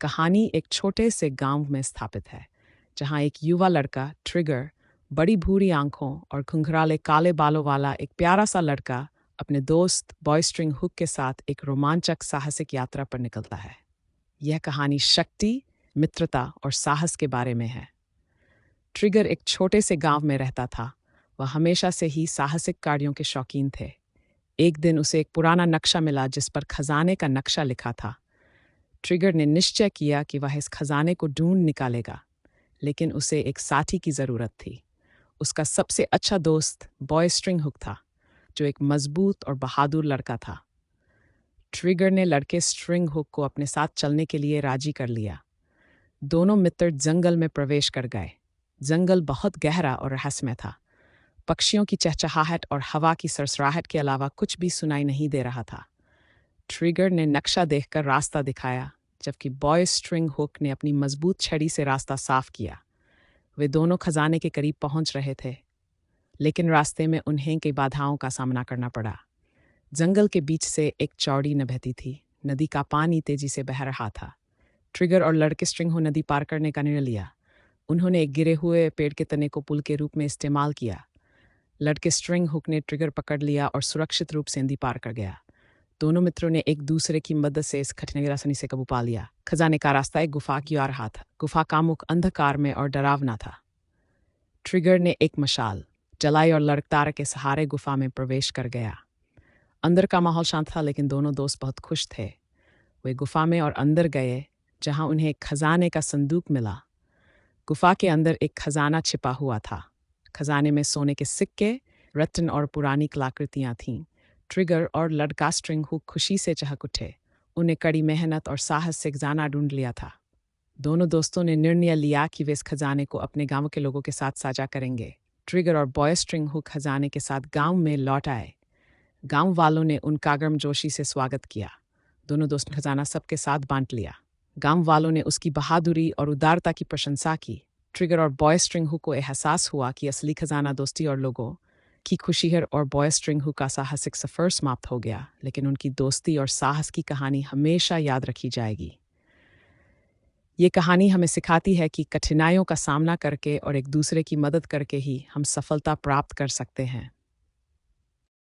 कहानी एक छोटे से गांव में स्थापित है, जहां एक युवा लड़का ट्रिगर, बड़ी भूरी आंखों और घुंघराले काले बालों वाला एक प्यारा सा लड़का अपने दोस्त बॉय स्ट्रिंग हुक के साथ एक रोमांचक साहसिक यात्रा पर निकलता है। यह कहानी शक्ति, मित्रता और साहस के बारे में है। ट्रिगर एक छोटे से गांव में रहता था। वह हमेशा से ही साहसिक कार्यों के शौकीन थे। एक दिन उसे एक पुराना नक्शा मिला जिस पर खजाने का नक्शा लिखा था। ट्रिगर ने निश्चय किया कि वह इस खजाने को ढूंढ निकालेगा, लेकिन उसे एक साथी की जरूरत थी। उसका सबसे अच्छा दोस्त बॉय स्ट्रिंग हुक था, जो एक मजबूत और बहादुर लड़का था। ट्रिगर ने लड़के स्ट्रिंग हुक को अपने साथ चलने के लिए राजी कर लिया। दोनों मित्र जंगल में प्रवेश कर गए। जंगल बहुत गहरा और रहस्यमय था। पक्षियों की चहचहाहट और हवा की सरसराहट के अलावा कुछ भी सुनाई नहीं दे रहा था। ट्रिगर ने नक्शा देखकर रास्ता दिखाया, जबकि बॉय स्ट्रिंग हुक ने अपनी मजबूत छड़ी से रास्ता साफ किया। वे दोनों खजाने के करीब पहुंच रहे थे, लेकिन रास्ते में उन्हें कई बाधाओं का सामना करना पड़ा। जंगल के बीच से एक चौड़ी नदी बहती थी। नदी का पानी तेजी से बह रहा था। ट्रिगर और लड़के स्ट्रिंग हुक नदी पार करने का निर्णय लिया। उन्होंने एक गिरे हुए पेड़ के तने को पुल के रूप में इस्तेमाल किया। लड़के स्ट्रिंग हुक ने ट्रिगर पकड़ लिया और सुरक्षित रूप से नदी पार कर गया। दोनों मित्रों ने एक दूसरे की मदद से इस कठिन आसानी से काबू पा लिया। खजाने का रास्ता एक गुफा की ओर रहा था। गुफा का मुख अंधकार में और डरावना था। ट्रिगर ने एक मशाल जलाई और लड़कतार के सहारे गुफा में प्रवेश कर गया। अंदर का माहौल शांत था, लेकिन दोनों दोस्त बहुत खुश थे। वे गुफा में और अंदर गए, जहां उन्हें एक खजाने का संदूक मिला। गुफा के अंदर एक खजाना छिपा हुआ था। खजाने में सोने के सिक्के, रत्न और पुरानी कलाकृतियां थीं। ट्रिगर और लड़का स्ट्रिंग हुक खुशी से चहक उठे। उन्हें कड़ी मेहनत और साहस से खजाना ढूंढ लिया था। दोनों दोस्तों ने निर्णय लिया कि वे इस खजाने को अपने गांव के लोगों के साथ साझा करेंगे। ट्रिगर और बॉय स्ट्रिंग हुक खजाने के साथ गांव में लौट आए। गांव वालों ने उनका गर्मजोशी से स्वागत किया। दोनों दोस्तों ने खजाना सबके साथ बांट लिया। गांव वालों ने उसकी बहादुरी और उदारता की प्रशंसा की। ट्रिगर और बॉय स्ट्रिंग हुक को एहसास हुआ कि असली खजाना दोस्ती और लोगों की खुशी है। और बॉय स्ट्रिंग हुक का साहसिक सफर समाप्त हो गया, लेकिन उनकी दोस्ती और साहस की कहानी हमेशा याद रखी जाएगी। ये कहानी हमें सिखाती है कि कठिनाइयों का सामना करके और एक दूसरे की मदद करके ही हम सफलता प्राप्त कर सकते हैं।